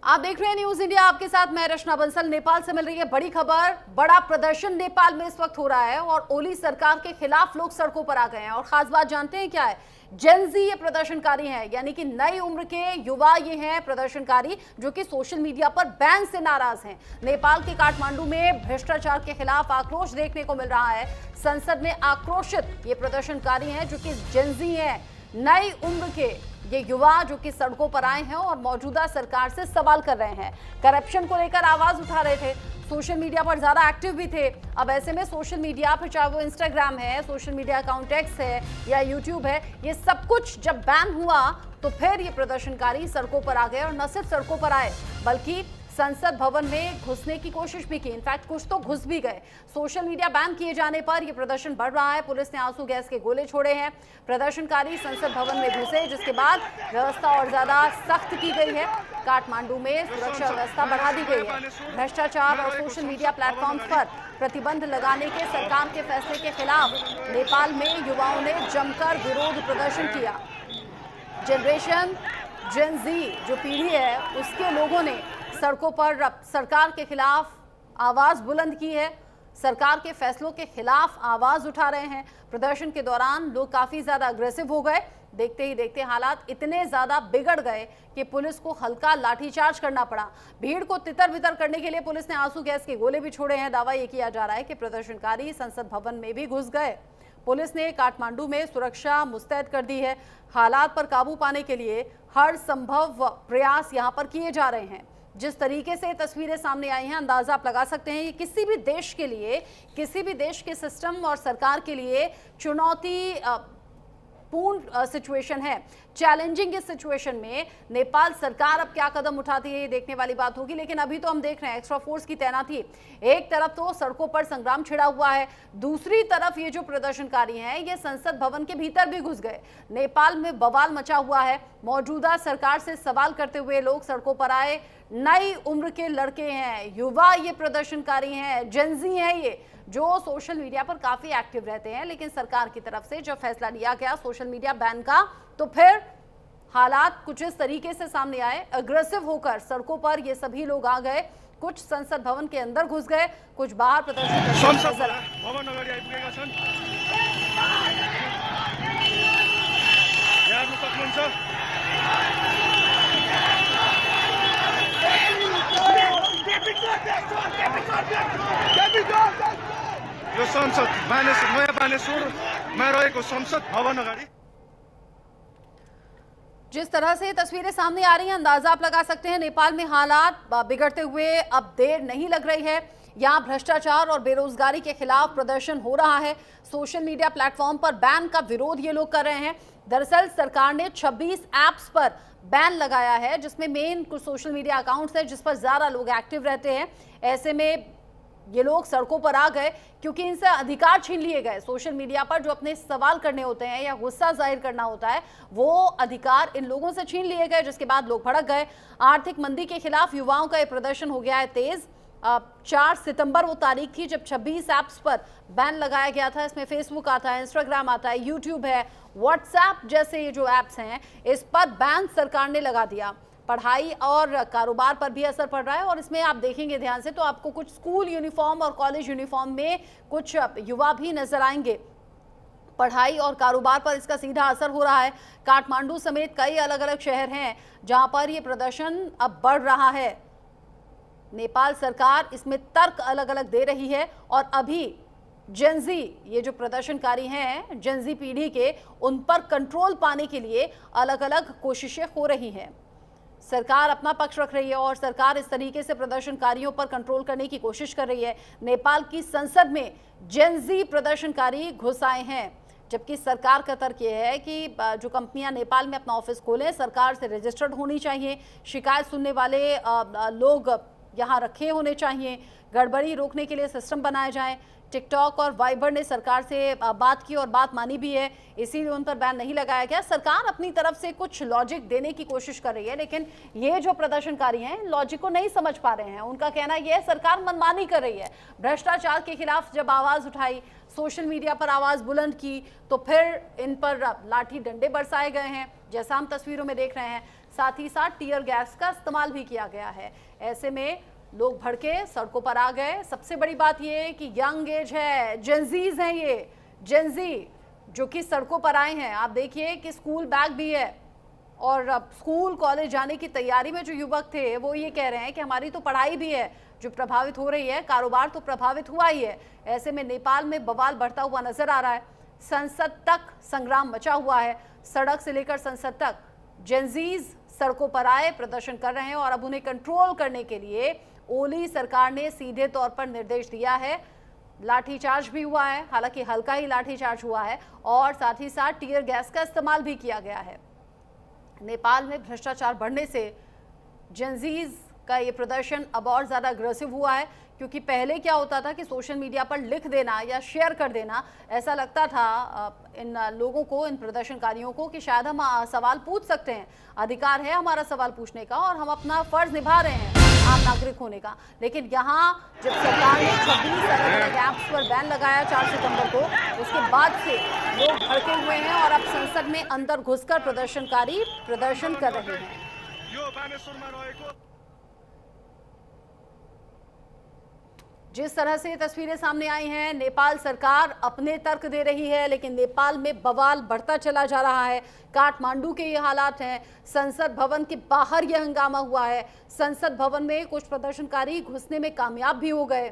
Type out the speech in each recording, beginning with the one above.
आप देख रहे हैं न्यूज इंडिया, आपके साथ मैं रचना बंसल। नेपाल से मिल रही है बड़ी खबर। बड़ा प्रदर्शन नेपाल में इस वक्त हो रहा है और ओली सरकार के खिलाफ लोग सड़कों पर आ गए हैं। और खास बात जानते हैं क्या है? जेनजी ये प्रदर्शनकारी हैं, यानी कि नई उम्र के युवा ये हैं प्रदर्शनकारी, जो कि सोशल मीडिया पर बैन से नाराज हैं। नेपाल के काठमांडू में भ्रष्टाचार के खिलाफ आक्रोश देखने को मिल रहा है। संसद में आक्रोशित ये प्रदर्शनकारी हैं जो कि जेनजी हैं, नई उम्र के ये युवा जो कि सड़कों पर आए हैं और मौजूदा सरकार से सवाल कर रहे हैं। करप्शन को लेकर आवाज उठा रहे थे, सोशल मीडिया पर ज्यादा एक्टिव भी थे। अब ऐसे में सोशल मीडिया, फिर चाहे वो इंस्टाग्राम है, सोशल मीडिया अकाउंट एक्स है या यूट्यूब है, ये सब कुछ जब बैन हुआ तो फिर ये प्रदर्शनकारी सड़कों पर आ गए। और न सिर्फ सड़कों पर आए बल्कि संसद भवन में घुसने की कोशिश भी की। इनफैक्ट कुछ तो घुस भी गए। सोशल मीडिया बैन किए जाने पर यह प्रदर्शन बढ़ रहा है। पुलिस ने आंसू गैस के गोले छोड़े हैं। प्रदर्शनकारी संसद भवन में घुसे, जिसके बाद व्यवस्था और ज्यादा सख्त की गई है। काठमांडू में सुरक्षा व्यवस्था बढ़ा दी गई है। भ्रष्टाचार और सोशल मीडिया प्लेटफॉर्म्स पर प्रतिबंध लगाने के सरकार के फैसले के खिलाफ नेपाल में युवाओं ने जमकर विरोध प्रदर्शन किया। जनरेशन जेन जी जो पीढ़ी है, उसके लोगों ने सड़कों पर सरकार के खिलाफ आवाज बुलंद की है। सरकार के फैसलों के खिलाफ आवाज उठा रहे हैं। प्रदर्शन के दौरान लोग काफी ज्यादा अग्रेसिव हो गए। देखते ही देखते हालात इतने ज्यादा बिगड़ गए कि पुलिस को हल्का लाठीचार्ज करना पड़ा। भीड़ को तितर बितर करने के लिए पुलिस ने आंसू गैस के गोले भी छोड़े हैं। दावा यह किया जा रहा है कि प्रदर्शनकारी संसद भवन में भी घुस गए। पुलिस ने काठमांडू में सुरक्षा मुस्तैद कर दी है। हालात पर काबू पाने के लिए हर संभव प्रयास यहां पर किए जा रहे हैं। जिस तरीके से तस्वीरें सामने आई हैं, अंदाजा आप लगा सकते हैं ये किसी भी देश के लिए, किसी भी देश के सिस्टम और सरकार के लिए चुनौती पूर्ण सिचुएशन है। चैलेंजिंग इस सिचुएशन में नेपाल सरकार अब क्या कदम उठाती है, ये देखने वाली बात होगी। लेकिन अभी तो हम देख रहे हैं एक्स्ट्रा फोर्स की तैनाती। एक तरफ तो सड़कों पर संग्राम छिड़ा हुआ है, दूसरी तरफ ये जो प्रदर्शनकारी हैं ये संसद भवन के भीतर भी घुस गए। नेपाल में बवाल मचा हुआ है। मौजूदा सरकार से सवाल करते हुए लोग सड़कों पर आए। नई उम्र के लड़के हैं, युवा ये प्रदर्शनकारी हैं, जेनजी हैं ये, जो सोशल मीडिया पर काफी एक्टिव रहते हैं। लेकिन सरकार की तरफ से जब फैसला लिया गया सोशल मीडिया बैन का, तो फिर हालात कुछ इस तरीके से सामने आए। अग्रेसिव होकर सड़कों पर ये सभी लोग आ गए। कुछ संसद भवन के अंदर घुस गए, कुछ बाहर प्रदर्शन यो संसद नयाँ बानेश्वरमा रहेको संसद भवन अगाडि जिस तरह से तस्वीरें सामने आ रही हैं, अंदाजा आप लगा सकते हैं नेपाल में हालात बिगड़ते हुए अब देर नहीं लग रही है। यहाँ भ्रष्टाचार और बेरोजगारी के खिलाफ प्रदर्शन हो रहा है। सोशल मीडिया प्लेटफॉर्म पर बैन का विरोध ये लोग कर रहे हैं। दरअसल सरकार ने 26 ऐप्स पर बैन लगाया है, जिसमें मेन कुछ सोशल मीडिया अकाउंट्स हैं जिस पर ज्यादा लोग एक्टिव रहते हैं। ऐसे में ये लोग सड़कों पर आ गए क्योंकि इनसे अधिकार छीन लिए गए। सोशल मीडिया पर जो अपने सवाल करने होते हैं या गुस्सा जाहिर करना होता है, वो अधिकार इन लोगों से छीन लिए गए, जिसके बाद लोग भड़क गए। आर्थिक मंदी के खिलाफ युवाओं का ये प्रदर्शन हो गया है तेज। 4 सितंबर वो तारीख थी जब 26 ऐप्स पर बैन लगाया गया था। इसमें फेसबुक आता है, इंस्टाग्राम आता है, यूट्यूब है, व्हाट्सएप जैसे ये जो ऐप्स हैं, इस पर बैन सरकार ने लगा दिया। पढ़ाई और कारोबार पर भी असर पड़ रहा है। और इसमें आप देखेंगे ध्यान से तो आपको कुछ स्कूल यूनिफॉर्म और कॉलेज यूनिफॉर्म में कुछ युवा भी नजर आएंगे। पढ़ाई और कारोबार पर इसका सीधा असर हो रहा है। काठमांडू समेत कई अलग अलग शहर हैं जहां पर यह प्रदर्शन अब बढ़ रहा है। नेपाल सरकार इसमें तर्क अलग अलग दे रही है और अभी जेनजी ये जो प्रदर्शनकारी हैं, जेनजी पीढ़ी के, उन पर कंट्रोल पाने के लिए अलग अलग कोशिशें हो रही हैं। सरकार अपना पक्ष रख रही है और सरकार इस तरीके से प्रदर्शनकारियों पर कंट्रोल करने की कोशिश कर रही है। नेपाल की संसद में जेनजी प्रदर्शनकारी घुस आए हैं, जबकि सरकार का तर्क यह है कि जो कंपनियां नेपाल में अपना ऑफिस खोलें सरकार से रजिस्टर्ड होनी चाहिए, शिकायत सुनने वाले लोग यहां रखे होने चाहिए, गड़बड़ी रोकने के लिए सिस्टम बनाए जाएं। टिकटॉक और वाइबर ने सरकार से बात की और बात मानी भी है, इसीलिए उन पर बैन नहीं लगाया गया। सरकार अपनी तरफ से कुछ लॉजिक देने की कोशिश कर रही है, लेकिन ये जो प्रदर्शनकारी हैं लॉजिक को नहीं समझ पा रहे हैं। उनका कहना यह है सरकार मनमानी कर रही है। भ्रष्टाचार के खिलाफ जब आवाज उठाई, सोशल मीडिया पर आवाज बुलंद की, तो फिर इन पर लाठी डंडे बरसाए गए हैं, जैसा हम तस्वीरों में देख रहे हैं। साथ ही साथ टीयर गैस का इस्तेमाल भी किया गया है। ऐसे में लोग भड़के सड़कों पर आ गए। सबसे बड़ी बात यह है कि यंग एज है, जेंजीज हैं, ये जेंजी जो कि सड़कों पर आए हैं। आप देखिए कि स्कूल बैग भी है और अब स्कूल कॉलेज जाने की तैयारी में जो युवक थे वो ये कह रहे हैं कि हमारी तो पढ़ाई भी है जो प्रभावित हो रही है, कारोबार तो प्रभावित हुआ ही है। ऐसे में नेपाल में बवाल बढ़ता हुआ नजर आ रहा है। संसद तक संग्राम मचा हुआ है। सड़क से लेकर संसद तक जेंजीज सड़कों पर आए, प्रदर्शन कर रहे हैं और अब उन्हें कंट्रोल करने के लिए ओली सरकार ने सीधे तौर पर निर्देश दिया है। लाठीचार्ज भी हुआ है, हालांकि हल्का ही लाठीचार्ज हुआ है और साथ ही साथ टीयर गैस का इस्तेमाल भी किया गया है। नेपाल में भ्रष्टाचार बढ़ने से जेंजीज का ये प्रदर्शन अब और ज्यादा अग्रेसिव हुआ है, क्योंकि पहले क्या होता था कि सोशल मीडिया पर लिख देना या शेयर कर देना, ऐसा लगता था इन लोगों को, इन प्रदर्शनकारियों को कि शायद हम सवाल पूछ सकते हैं, अधिकार है हमारा सवाल पूछने का और हम अपना फर्ज निभा रहे हैं आम नागरिक होने का। लेकिन यहाँ जब सरकार ने 26 अलग-अलग ऐप्स पर बैन लगाया 4 सितंबर को, उसके बाद से लोग भड़के हुए हैं और अब संसद में अंदर घुसकर प्रदर्शनकारी प्रदर्शन कर रहे हैं। जिस तरह से तस्वीरें सामने आई हैं, नेपाल सरकार अपने तर्क दे रही है, लेकिन नेपाल में बवाल बढ़ता चला जा रहा है। काठमांडू के ये हालात हैं, संसद भवन के बाहर यह हंगामा हुआ है। संसद भवन में कुछ प्रदर्शनकारी घुसने में कामयाब भी हो गए।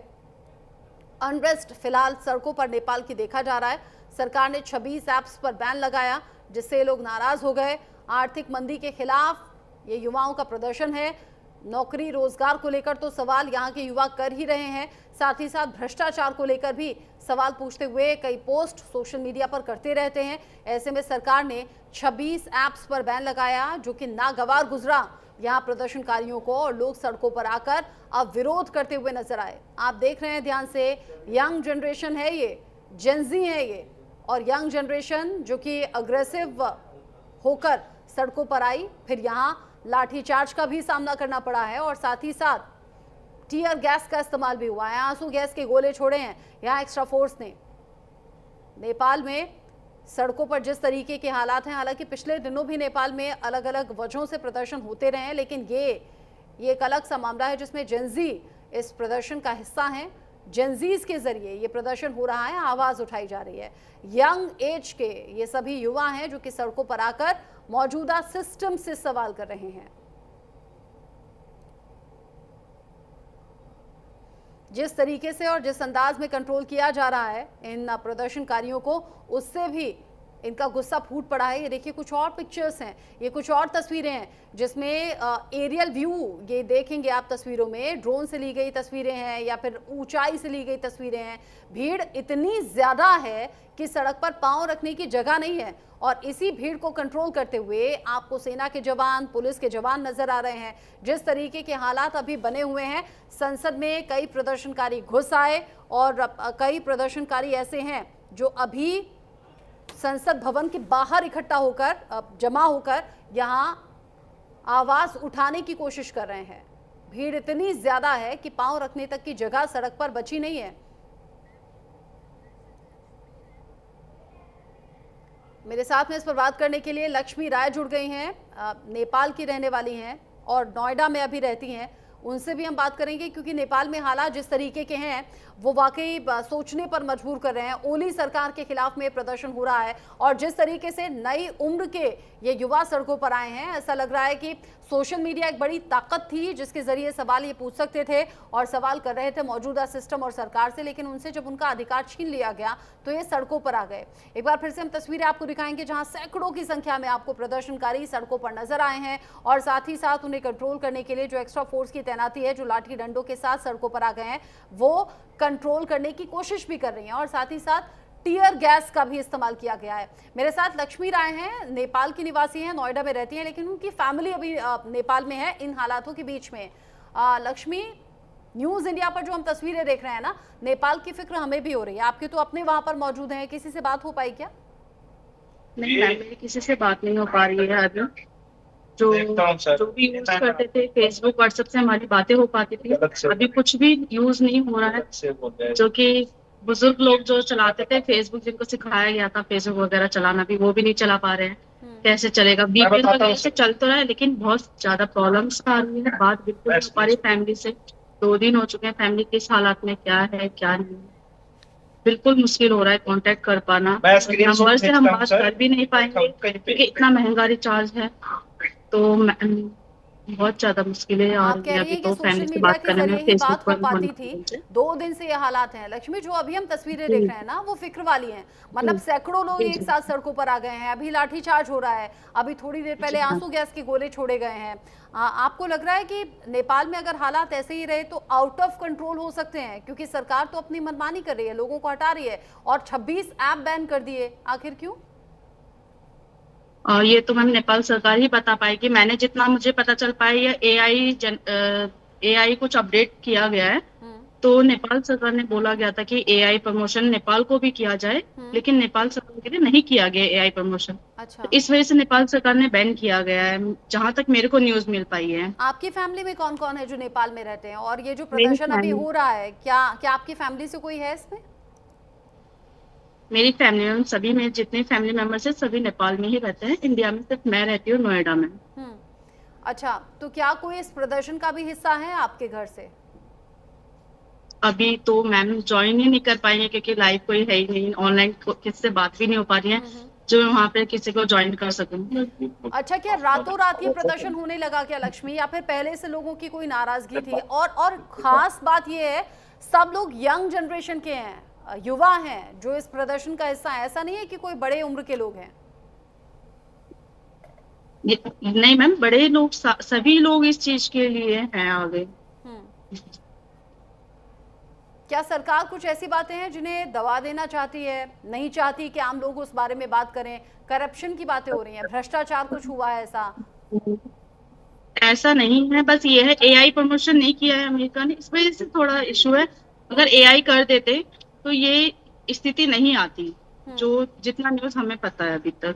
अनरेस्ट फिलहाल सड़कों पर नेपाल की देखा जा रहा है। सरकार ने 26 ऐप्स पर बैन लगाया, जिससे लोग नाराज हो गए। आर्थिक मंदी के खिलाफ ये युवाओं का प्रदर्शन है। नौकरी रोजगार को लेकर तो सवाल यहाँ के युवा कर ही रहे हैं, साथ ही साथ भ्रष्टाचार को लेकर भी सवाल पूछते हुए कई पोस्ट सोशल मीडिया पर करते रहते हैं। ऐसे में सरकार ने 26 ऐप्स पर बैन लगाया, जो कि नागवार गुजरा यहाँ प्रदर्शनकारियों को, और लोग सड़कों पर आकर अब विरोध करते हुए नजर आए। आप देख रहे हैं ध्यान से, यंग जनरेशन है ये, जेंजी है ये, और यंग जनरेशन जो कि अग्रेसिव होकर सड़कों पर आई, फिर यहाँ लाठीचार्ज का भी सामना करना पड़ा है और साथ ही साथ टीयर गैस का इस्तेमाल भी हुआ है। आंसू गैस के गोले छोड़े हैं यहाँ एक्स्ट्रा फोर्स ने। नेपाल में सड़कों पर जिस तरीके के हालात हैं, हालांकि पिछले दिनों भी नेपाल में अलग अलग वजहों से प्रदर्शन होते रहे हैं, लेकिन ये एक अलग सा मामला है जिसमें जेंजी इस प्रदर्शन का हिस्सा हैं। जेंजीज के जरिए ये प्रदर्शन हो रहा है, आवाज उठाई जा रही है। यंग एज के ये सभी युवा हैं जो कि सड़कों पर आकर मौजूदा सिस्टम से सवाल कर रहे हैं। जिस तरीके से और जिस अंदाज में कंट्रोल किया जा रहा है इन प्रदर्शनकारियों को, उससे भी इनका गुस्सा फूट पड़ा है। ये देखिए कुछ और पिक्चर्स हैं, ये कुछ और तस्वीरें हैं जिसमें एरियल व्यू ये देखेंगे आप तस्वीरों में, ड्रोन से ली गई तस्वीरें हैं या फिर ऊंचाई से ली गई तस्वीरें हैं। भीड़ इतनी ज्यादा है कि सड़क पर पांव रखने की जगह नहीं है और इसी भीड़ को कंट्रोल करते हुए आपको सेना के जवान, पुलिस के जवान नजर आ रहे हैं। जिस तरीके के हालात अभी बने हुए हैं, संसद में कई प्रदर्शनकारी घुस आए और कई प्रदर्शनकारी ऐसे हैं जो अभी संसद भवन के बाहर इकट्ठा होकर, जमा होकर यहां आवाज उठाने की कोशिश कर रहे हैं। भीड़ इतनी ज्यादा है कि पांव रखने तक की जगह सड़क पर बची नहीं है। मेरे साथ में इस पर बात करने के लिए लक्ष्मी राय जुड़ गई हैं, नेपाल की रहने वाली हैं और नोएडा में अभी रहती हैं। उनसे भी हम बात करेंगे क्योंकि नेपाल में हालात जिस तरीके के हैं वो वाकई सोचने पर मजबूर कर रहे हैं। ओली सरकार के खिलाफ में प्रदर्शन हो रहा है और जिस तरीके से नई उम्र के ये युवा सड़कों पर आए हैं, ऐसा लग रहा है कि सोशल मीडिया एक बड़ी ताकत थी जिसके जरिए सवाल ये पूछ सकते थे और सवाल कर रहे थे मौजूदा सिस्टम और सरकार से, लेकिन उनसे जब उनका अधिकार छीन लिया गया तो ये सड़कों पर आ गए। एक बार फिर से हम तस्वीरें आपको दिखाएंगे जहां सैकड़ों की संख्या में आपको प्रदर्शनकारी सड़कों पर नजर आए हैं और साथ ही साथ उन्हें कंट्रोल करने के लिए जो एक्स्ट्रा फोर्स की तैनाती है, जो लाठी डंडों के साथ सड़कों पर आ गए हैं, वो कंट्रोल करने की कोशिश भी कर रही हैं और साथ ही साथ टीयर गैस का भी इस्तेमाल किया गया है। मेरे साथ लक्ष्मी राय हैं, नेपाल की निवासी हैं, नोएडा में रहती हैं, लेकिन उनकी फैमिली अभी नेपाल में है इन हालातों के बीच में। लक्ष्मी, न्यूज इंडिया पर जो हम तस्वीरें देख रहे हैं ना, नेपाल की फिक्र हमें भी हो रही है। आपके तो अपने वहां पर मौजूद हैं, किसी से बात हो पाई क्या? नहीं मैम, मेरी किसी से बात नहीं हो पा रही है अभी। जो भी यूज करते थे फेसबुक व्हाट्सएप से हमारी बातें हो पाती थी, अभी कुछ भी यूज नहीं हो रहा है। जो कि बुजुर्ग लोग जो चलाते थे फेसबुक, जिनको सिखाया गया था फेसबुक वगैरह चलाना, भी वो भी नहीं चला पा रहे हैं। कैसे चलेगा। VPN वगैरह से चल तो रहा है, लेकिन बहुत ज्यादा प्रॉब्लम्स आ रही है। बात बिल्कुल नहीं हो पा रही फैमिली से। 2 दिन हो चुके हैं, फैमिली किस हालात में क्या है क्या नहीं, बिल्कुल मुश्किल हो रहा है कांटेक्ट कर पाना। नंबर से हम बात कर भी नहीं पाएंगे क्योंकि इतना महंगा रिचार्ज है। तो बहुत ज्यादा मुश्किलें आ आप रही कह है रही अभी हैं तो कि सोशल फैमिली से मीडिया बात के करने में, जरिए ही फेसबुक बात हो पर पाती होने थी। से। 2 दिन से ये हालात हैं लक्ष्मी, जो अभी हम तस्वीरें देख रहे हैं ना, वो फिक्र वाली हैं। मतलब सैकड़ों लोग एक साथ सड़कों पर आ गए हैं, अभी लाठीचार्ज हो रहा है, अभी थोड़ी देर पहले आंसू गैस के गोले छोड़े गए हैं। आपको लग रहा है कि नेपाल में अगर हालात ऐसे ही रहे तो आउट ऑफ कंट्रोल हो सकते हैं? क्योंकि सरकार तो अपनी मनमानी कर रही है, लोगों को हटा रही है और 26 ऐप बैन कर दिए, आखिर क्यों? और ये तो मैम नेपाल सरकार ही बता पाएगी। मैंने जितना मुझे पता चल पाया, ये AI कुछ अपडेट किया गया है। तो नेपाल सरकार ने बोला गया था कि AI प्रमोशन नेपाल को भी किया जाए, लेकिन नेपाल सरकार के लिए नहीं किया गया AI प्रमोशन। अच्छा, तो इस वजह से नेपाल सरकार ने बैन किया गया है, जहां तक मेरे को न्यूज मिल पाई है। आपकी फैमिली में कौन कौन है जो नेपाल में रहते हैं? और ये जो मेरी प्रदर्शन अभी फैमिली हो रहा है, क्या क्या आपकी फैमिली से कोई है इसमें? मेरी फैमिली में सभी, मेरे जितने फैमिली मेंबर्स हैं सभी नेपाल में ही रहते हैं। इंडिया में सिर्फ मैं रहती हूँ नोएडा में। अच्छा, तो क्या कोई इस प्रदर्शन का भी हिस्सा है आपके घर से? अभी तो मैम ज्वाइन ही नहीं कर पाएंगे क्योंकि लाइव कोई है ही नहीं, ऑनलाइन किसी से बात भी नहीं हो पा रही है जो वहाँ पे किसी को ज्वाइन कर सकूं। अच्छा, क्या रातों रात ये प्रदर्शन होने लगा क्या लक्ष्मी, या फिर पहले से लोगों की कोई नाराजगी थी? और खास बात ये है, सब लोग यंग जनरेशन के हैं, युवा हैं जो इस प्रदर्शन का हिस्सा है, ऐसा नहीं है कि कोई बड़े उम्र के लोग हैं? नहीं मैम, बड़े लोग सभी लोग इस चीज के लिए हैं आगे। क्या सरकार कुछ ऐसी बातें हैं जिन्हें दबा देना चाहती है, नहीं चाहती कि आम लोग उस बारे में बात करें? करप्शन की बातें हो रही हैं, भ्रष्टाचार कुछ हुआ है ऐसा? ऐसा नहीं है, बस ये है AI प्रमोशन नहीं किया है अमेरिका ने, इस वजह से थोड़ा इशू है। अगर AI कर देते तो ये स्थिति नहीं आती, जो जितना न्यूज हमें पता है अभी तक।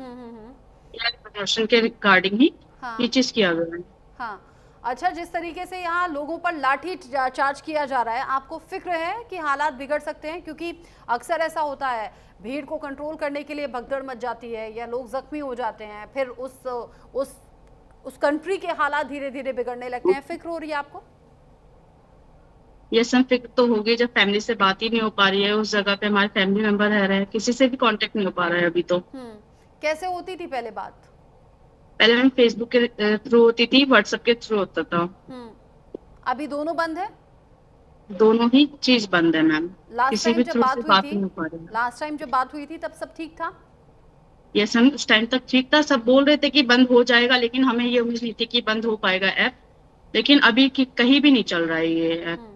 AI प्रमोशन के रिगार्डिंग ही ये चीज किया गया है। हाँ, अच्छा, जिस तरीके से यहाँ लोगों पर लाठी चार्ज किया जा रहा है, आपको फिक्र है कि हालात बिगड़ सकते हैं? क्योंकि अक्सर ऐसा होता है, भीड़ को कंट्रोल करने के लिए भगदड़ मच जाती है या लोग जख्मी हो जाते हैं, फिर उस कंट्री के हालात धीरे धीरे बिगड़ने लगते हैं। फिक्र हो रही है आपको? ये सब फिक्र तो होगी जब फैमिली से बात ही नहीं हो पा रही है। उस जगह पे हमारे फैमिली मेंबर रह रहे हैं, किसी से भी कांटेक्ट नहीं हो पा रहा है अभी तो। कैसे होती थी पहले बात? पहले मैम फेसबुक के थ्रू होती थी, व्हाट्सएप के थ्रू होता था। अभी दोनों बंद है? दोनों ही चीज बंद है मैम, किसी भी थ्रू से बात नहीं हो पा रही। लास्ट टाइम जब बात हुई थी तब सब ठीक था? यस मैम, उस टाइम तक ठीक था, सब बोल रहे थे कि बंद हो जाएगा, लेकिन हमें ये उम्मीद नहीं थी कि बंद हो पाएगा ऐप। लेकिन अभी कहीं भी नहीं चल रहा है ये ऐप।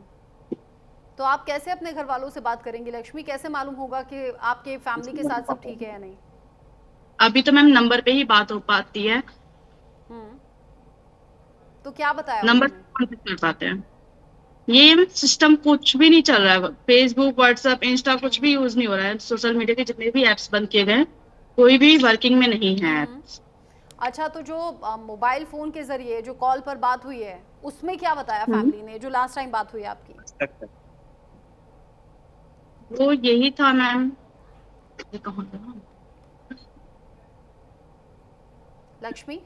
तो आप कैसे अपने घर वालों से बात करेंगी लक्ष्मी? कैसे मालूम होगा कि आपके फैमिली के साथ सब ठीक है या नहीं? अभी तो मैम नंबर पे ही बात हो पाती है। तो क्या बताया? नंबर कांटेक्ट कर पाते हैं। ये सिस्टम कुछ भी नहीं चल रहा है, फेसबुक, व्हाट्सएप, इंस्टा कुछ भी यूज नहीं हो रहा है। सोशल मीडिया के जितने भी एप्स बंद किए गए, कोई भी वर्किंग में नहीं है। अच्छा, तो जो मोबाइल फोन के जरिए जो कॉल पर बात हुई है, उसमें क्या बताया फैमिली ने, जो लास्ट टाइम बात हुई आपकी? वो यही था मैम, लक्ष्मी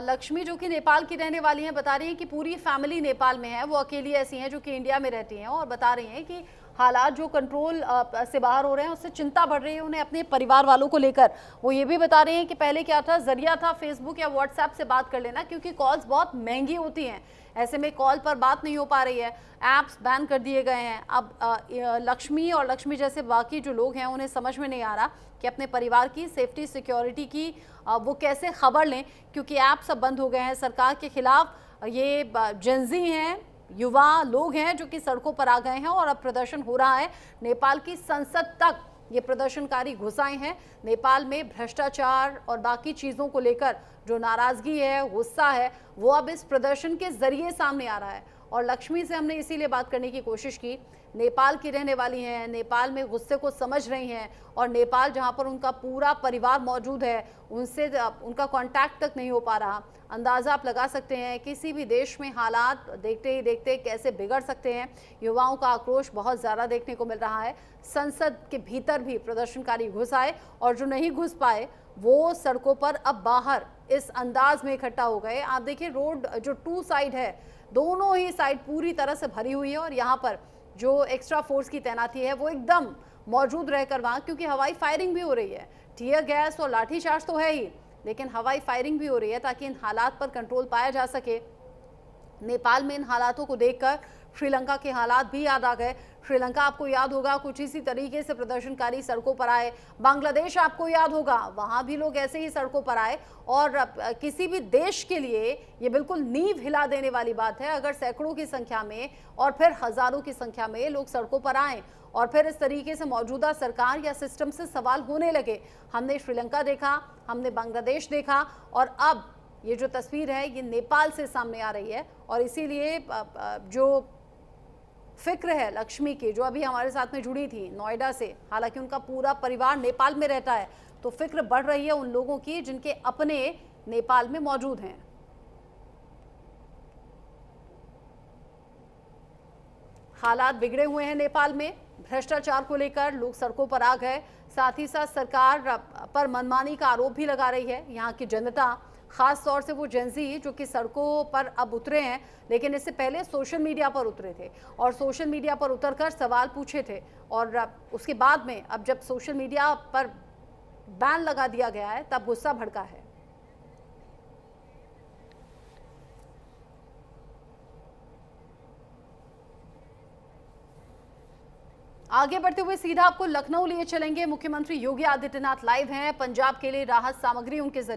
लक्ष्मी जो कि नेपाल की रहने वाली हैं, बता रही हैं कि पूरी फैमिली नेपाल में है, वो अकेली ऐसी हैं जो कि इंडिया में रहती हैं, और बता रही हैं कि हालात जो कंट्रोल से बाहर हो रहे हैं उससे चिंता बढ़ रही है उन्हें अपने परिवार वालों को लेकर। वो ये भी बता रही हैं कि पहले क्या था, जरिया था फेसबुक या व्हाट्सएप से बात कर लेना, क्योंकि कॉल्स बहुत महंगी होती हैं, ऐसे में कॉल पर बात नहीं हो पा रही है, ऐप्स बैन कर दिए गए हैं। अब लक्ष्मी और लक्ष्मी जैसे बाकी जो लोग हैं उन्हें समझ में नहीं आ रहा कि अपने परिवार की सेफ्टी सिक्योरिटी की वो कैसे खबर लें, क्योंकि ऐप सब बंद हो गए हैं। सरकार के खिलाफ ये जेंजी हैं, युवा लोग हैं जो कि सड़कों पर आ गए हैं और अब प्रदर्शन हो रहा है। नेपाल की संसद तक ये प्रदर्शनकारी घुस आए हैं। नेपाल में भ्रष्टाचार और बाकी चीज़ों को लेकर जो नाराज़गी है, गुस्सा है, वो अब इस प्रदर्शन के जरिए सामने आ रहा है। और लक्ष्मी से हमने इसीलिए बात करने की कोशिश की नेपाल की रहने वाली हैं, नेपाल में गुस्से को समझ रही हैं और नेपाल जहां पर उनका पूरा परिवार मौजूद है उनसे उनका कांटेक्ट तक नहीं हो पा रहा। अंदाजा आप लगा सकते हैं किसी भी देश में हालात देखते ही देखते कैसे बिगड़ सकते हैं। युवाओं का आक्रोश बहुत ज़्यादा देखने को मिल रहा है। संसद के भीतर भी प्रदर्शनकारी घुस आए और जो नहीं घुस पाए वो सड़कों पर अब बाहर इस अंदाज में इकट्ठा हो गए। आप देखिए रोड जो टू साइड है, दोनों ही साइड पूरी तरह से भरी हुई है और यहाँ पर जो एक्स्ट्रा फोर्स की तैनाती है वो एकदम मौजूद रहकर वहाँ, क्योंकि हवाई फायरिंग भी हो रही है, टियर गैस और लाठीचार्ज तो है ही, लेकिन हवाई फायरिंग भी हो रही है ताकि इन हालात पर कंट्रोल पाया जा सके। नेपाल में इन हालातों को देखकर श्रीलंका के हालात भी याद आ गए। श्रीलंका आपको याद होगा कुछ इसी तरीके से प्रदर्शनकारी सड़कों पर आए। बांग्लादेश आपको याद होगा वहां भी लोग ऐसे ही सड़कों पर आए और किसी भी देश के लिए ये बिल्कुल नींव हिला देने वाली बात है अगर सैकड़ों की संख्या में और फिर हजारों की संख्या में लोग सड़कों पर आए और फिर इस तरीके से मौजूदा सरकार या सिस्टम से सवाल होने लगे। हमने श्रीलंका देखा, हमने बांग्लादेश देखा और अब ये जो तस्वीर है ये नेपाल से सामने आ रही है। और इसीलिए जो फिक्र है लक्ष्मी की, जो अभी हमारे साथ में जुड़ी थी नोएडा से, हालांकि उनका पूरा परिवार नेपाल में रहता है, तो फिक्र बढ़ रही है उन लोगों की जिनके अपने नेपाल में मौजूद हैं। हालात बिगड़े हुए हैं नेपाल में, भ्रष्टाचार को लेकर लोग सड़कों पर आ गए, साथ ही साथ सरकार पर मनमानी का आरोप भी लगा रही है। यहाँ की जनता, खास तौर से वो जेंजी जो कि सड़कों पर अब उतरे हैं, लेकिन इससे पहले सोशल मीडिया पर उतरे थे और सोशल मीडिया पर उतरकर सवाल पूछे थे और उसके बाद में अब जब सोशल मीडिया पर बैन लगा दिया गया है तब गुस्सा भड़का है। आगे बढ़ते हुए सीधा आपको लखनऊ लिए चलेंगे। मुख्यमंत्री योगी आदित्यनाथ लाइव हैं। पंजाब के लिए राहत सामग्री उनके जरिए